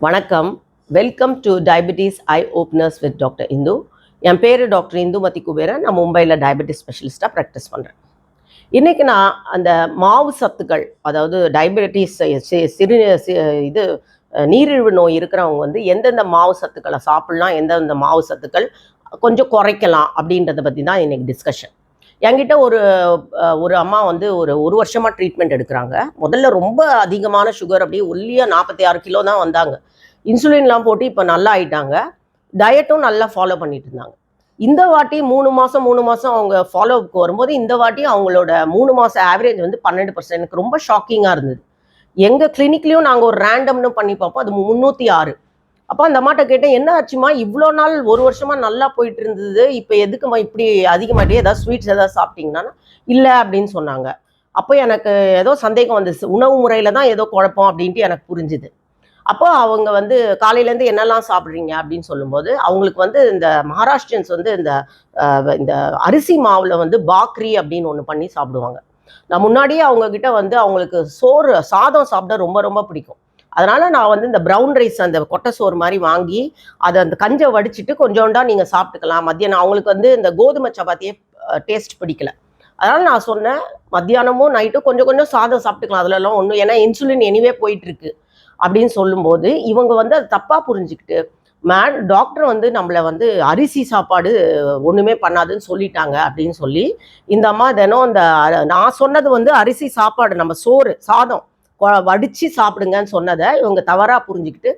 வணக்கம். Welcome to diabetes eye openers with doctor Indu. என் பேர் டாக்டர் இந்துமதி குபேரன். நான் மும்பையில் டயபெட்டிஸ் ஸ்பெஷலிஸ்ட்டாக ப்ராக்டிஸ் பண்ணுறேன். இன்றைக்கி நான் அந்த மாவு சத்துக்கள், அதாவது டயபெட்டிஸ் சிறு இது நீரிழிவு நோய் இருக்கிறவங்க வந்து எந்தெந்த மாவு சத்துக்களை சாப்பிட்லாம், எந்தெந்த மாவு சத்துக்கள் கொஞ்சம் குறைக்கலாம் அப்படின்றத பற்றி தான் இன்றைக்கி டிஸ்கஷன். என்கிட்ட ஒரு அம்மா வந்து ஒரு வருஷமாக ட்ரீட்மெண்ட் எடுக்கிறாங்க. முதல்ல ரொம்ப அதிகமான சுகர், அப்படியே ஒல்லியாக 46 கிலோ தான் வந்தாங்க. இன்சுலின்லாம் போட்டு இப்போ நல்லா ஆயிட்டாங்க. டயட்டும் நல்லா ஃபாலோ பண்ணிட்டு இருந்தாங்க. இந்த வாட்டி 3 மாதம் அவங்க ஃபாலோவுக்கு வரும்போது இந்த வாட்டி அவங்களோட 3 மாதம் ஆவரேஜ் வந்து 12%. எனக்கு ரொம்ப ஷாக்கிங்காக இருந்தது. எங்கள் கிளினிக்லேயும் நாங்கள் ஒரு ரேண்டம்னு பண்ணி பார்ப்போம், அது 306. அப்போ அந்த அம்மாட்ட கேட்டேன், என்ன ஆச்சுமா, இவ்வளோ நாள் ஒரு வருஷமாக நல்லா போயிட்டு இருந்தது, இப்போ எதுக்குமா இப்படி அதிகமாகிட்டே, ஏதாவது ஸ்வீட்ஸ் ஏதாவது சாப்பிட்டீங்கன்னா இல்லை அப்படின்னு சொன்னாங்க. அப்போ எனக்கு ஏதோ சந்தேகம் வந்துச்சு, உணவு முறையில் தான் ஏதோ குழப்பம் அப்படின்ட்டு எனக்கு புரிஞ்சுது. அப்போ அவங்க வந்து காலையிலேருந்து என்னெல்லாம் சாப்பிட்றீங்க அப்படின்னு சொல்லும்போது, அவங்களுக்கு வந்து இந்த மகாராஷ்டிரியன்ஸ் வந்து இந்த அரிசி மாவில் வந்து பாக்ரி அப்படின்னு ஒன்று பண்ணி சாப்பிடுவாங்க. நான் முன்னாடியே அவங்கக்கிட்ட வந்து அவங்களுக்கு சாதம் சாப்பிட ரொம்ப ரொம்ப பிடிக்கும். அதனால் நான் வந்து இந்த ப்ரௌன் ரைஸ், அந்த கொட்டை சோறு மாதிரி வாங்கி அதை அந்த கஞ்சை வடிச்சிட்டு கொஞ்சோண்டா நீங்கள் சாப்பிட்டுக்கலாம். மத்தியானம் அவங்களுக்கு வந்து இந்த கோதுமை சப்பாத்தியே டேஸ்ட் பிடிக்கல. அதனால் நான் சொன்னேன், மத்தியானமும் நைட்டும் கொஞ்சம் கொஞ்சம் சாதம் சாப்பிட்டுக்கலாம், அதுலலாம் ஒன்றும், ஏன்னா இன்சுலின் எனிவே போயிட்டுருக்கு அப்படின்னு சொல்லும்போது இவங்க வந்து அது தப்பாக புரிஞ்சுக்கிட்டு, டாக்டர் வந்து நம்மளை வந்து அரிசி சாப்பாடு ஒன்றுமே பண்ணாதுன்னு சொல்லிட்டாங்க அப்படின்னு சொல்லி இந்த அம்மா தினம் இந்த நான் சொன்னது வந்து அரிசி சாப்பாடு, நம்ம சாதம் வடித்து சாப்பிடுங்கன்னு சொன்னதை இவங்க தவறாக புரிஞ்சுக்கிட்டு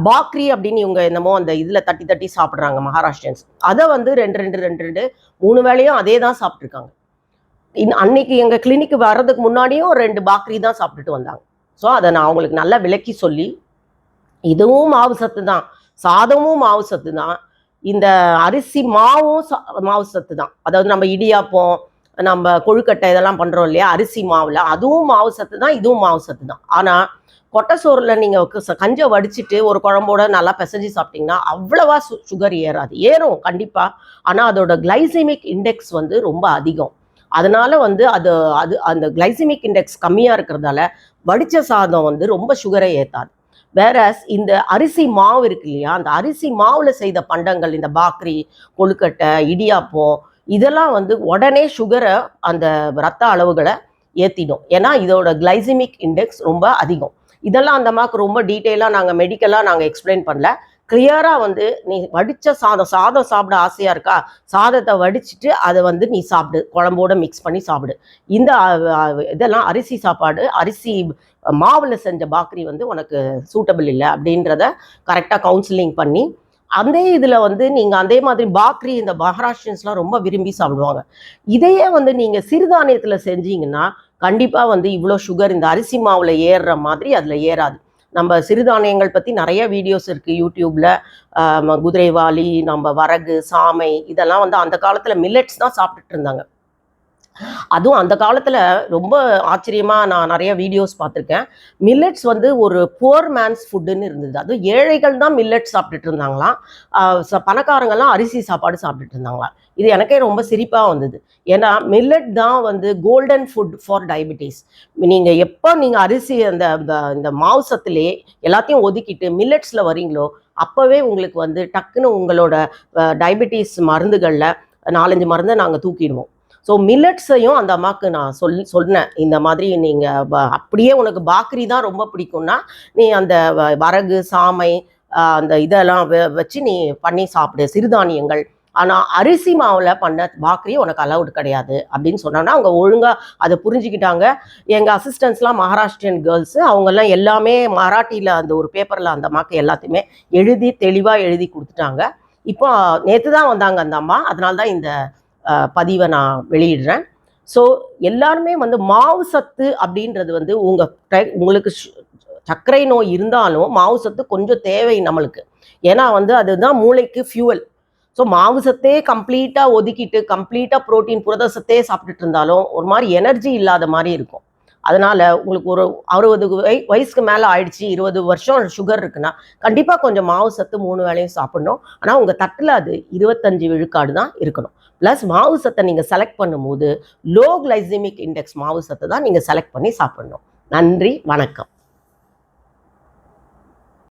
பாக்ரி அப்படின்னு இவங்க என்னமோ அந்த இதில் தட்டி தட்டி சாப்பிட்றாங்க மகாராஷ்டிரியன்ஸ். அதை வந்து 2 3 வேளையும் அதே தான் சாப்பிட்ருக்காங்க. அன்னைக்கு எங்கள் கிளினிக்கு வர்றதுக்கு முன்னாடியும் 2 பாக்ரி தான் சாப்பிட்டுட்டு வந்தாங்க. ஸோ அதை நான் அவங்களுக்கு நல்லா விளக்கி சொல்லி, இதுவும் மாவு சத்து தான், சாதமும் மாவு சத்து தான், இந்த அரிசி மாவும் மாவு சத்து தான். அதாவது நம்ம இடியாப்பம், நம்ம கொழுக்கட்டை இதெல்லாம் பண்ணுறோம் இல்லையா, அரிசி மாவில், அதுவும் மாவு சத்து தான், இதுவும் மாவு சத்து தான். ஆனால் கொட்டை சோறில் நீங்கள் கஞ்சை வடிச்சிட்டு ஒரு குழம்போட நல்லா பிசைஞ்சு சாப்பிட்டிங்கன்னா அவ்வளவா சுகர் ஏறாது. ஏறும் கண்டிப்பாக, ஆனால் அதோட கிளைசிமிக் இண்டெக்ஸ் வந்து ரொம்ப அதிகம். அதனால வந்து அந்த கிளைசிமிக் இண்டெக்ஸ் கம்மியாக இருக்கிறதால வடித்த சாதம் வந்து ரொம்ப சுகரை ஏற்றாது. வேறஸ் இந்த அரிசி மாவு இருக்கு இல்லையா, அந்த அரிசி மாவில் செய்த பண்டங்கள், இந்த பாக்ரி, கொழுக்கட்டை, இடியாப்பம், இதெல்லாம் வந்து உடனே சுகரை, அந்த ரத்த அளவுகளை ஏற்றிடும். ஏன்னா இதோட கிளைசிமிக் இண்டெக்ஸ் ரொம்ப அதிகம். இதெல்லாம் அந்த அம்மாவுக்கு ரொம்ப டீட்டெயிலாக நாங்கள் மெடிக்கலாக நாங்கள் எக்ஸ்பிளைன் பண்ணல. கிளியராக வந்து நீ வடித்த சாதம் சாப்பிட ஆசையாக இருக்கா, சாதத்தை வடிச்சிட்டு அதை வந்து நீ சாப்பிடு, குழம்போட மிக்ஸ் பண்ணி சாப்பிடு. இந்த இதெல்லாம் அரிசி சாப்பாடு, அரிசி மாவில் செஞ்ச பாக்ரி வந்து உனக்கு சூட்டபிள் இல்லை அப்படின்றத கரெக்டாக கவுன்சிலிங் பண்ணி, அந்த இதில் வந்து நீங்கள் அதே மாதிரி பாக்ரி இந்த மகாராஷ்டிரியன்ஸ்லாம் ரொம்ப விரும்பி சாப்பிடுவாங்க. இதையே வந்து நீங்கள் சிறுதானியத்தில் செஞ்சீங்கன்னா கண்டிப்பாக வந்து இவ்வளோ சுகர் இந்த அரிசி மாவில் ஏறுற மாதிரி அதில் ஏறாது. நம்ம சிறுதானியங்கள் பற்றி நிறைய வீடியோஸ் இருக்குது யூடியூப்பில். குதிரைவாலி, நம்ம வரகு, சாமை, இதெல்லாம் வந்து அந்த காலத்தில் மில்லட்ஸ் தான் சாப்பிட்டுட்டு இருந்தாங்க. அதுவும் அந்த காலத்தில் ரொம்ப ஆச்சரியமாக நான் நிறைய வீடியோஸ் பார்த்துருக்கேன். மில்லட்ஸ் வந்து ஒரு புவர் மேன்ஸ் ஃபுட்டுன்னு இருந்தது. அதுவும் ஏழைகள் தான் மில்லட்ஸ் சாப்பிட்டுட்டு இருந்தாங்களாம். பணக்காரங்கள்லாம் அரிசி சாப்பாடு சாப்பிட்டுட்டு இருந்தாங்களாம். இது எனக்கே ரொம்ப சிரிப்பாக வந்தது. ஏன்னா மில்லட் தான் வந்து கோல்டன் ஃபுட் ஃபார் டயபிட்டிஸ். நீங்கள் எப்போ நீங்கள் அரிசி இந்த மாவு சத்துலேயே எல்லாத்தையும் ஒதுக்கிட்டு மில்லட்ஸில் வரீங்களோ அப்போவே உங்களுக்கு வந்து டக்குன்னு உங்களோட டயபிட்டிஸ் மருந்துகளில் 4-5 மருந்தை நாங்கள் தூக்கிடுவோம். ஸோ மில்லட்ஸையும் அந்த அம்மாவுக்கு நான் சொன்னேன், இந்த மாதிரி நீங்கள் அப்படியே உனக்கு பாக்ரி தான் ரொம்ப பிடிக்கும்னா நீ அந்த வரகு, சாமை, அந்த இதெல்லாம் வச்சு நீ பண்ணி சாப்பிடு, சிறுதானியங்கள். ஆனால் அரிசி மாவில் பண்ண பாக்ரி உனக்கு அலவுட் கிடையாது அப்படின்னு சொன்னோன்னா அவங்க ஒழுங்காக அதை புரிஞ்சுக்கிட்டாங்க. எங்கள் அசிஸ்டன்ஸ்லாம் மகாராஷ்டிரியன் கேர்ள்ஸு, அவங்கெல்லாம் எல்லாமே மராட்டியில் அந்த ஒரு பேப்பரில் அந்த அம்மாவுக்கு எல்லாத்தையுமே தெளிவாக எழுதி கொடுத்துட்டாங்க. இப்போ நேற்று தான் வந்தாங்க அந்த அம்மா, அதனால தான் இந்த பதிவை நான் வெளியிடுறேன். ஸோ எல்லாருமே வந்து மாவு சத்து அப்படின்றது வந்து உங்களுக்கு சர்க்கரை நோய் இருந்தாலும் மாவு சத்து கொஞ்சம் தேவை நம்மளுக்கு. ஏன்னா வந்து அதுதான் மூளைக்கு ஃபியூவல். ஸோ மாவு சத்தே கம்ப்ளீட்டாக ஒதுக்கிட்டு கம்ப்ளீட்டாக புரோட்டீன், புரத சத்தே சாப்பிட்டுட்டு இருந்தாலும் ஒரு மாதிரி எனர்ஜி இல்லாத மாதிரி இருக்கும். அதனால் உங்களுக்கு ஒரு 60 வயசுக்கு மேலே ஆயிடுச்சு, 20 வருஷம் சுகர் இருக்குன்னா கண்டிப்பாக கொஞ்சம் மாவு சத்து 3 வேளையும் சாப்பிடணும். ஆனால் உங்கள் தட்டில் அது 25 விழுக்காடு தான் இருக்கணும். ப்ளஸ் மாவு சத்தை நீங்கள் செலக்ட் பண்ணும்போது லோ கிளைசிமிக் இண்டெக்ஸ் மாவு சத்தை தான் நீங்கள் செலக்ட் பண்ணி சாப்பிடணும். நன்றி, வணக்கம்.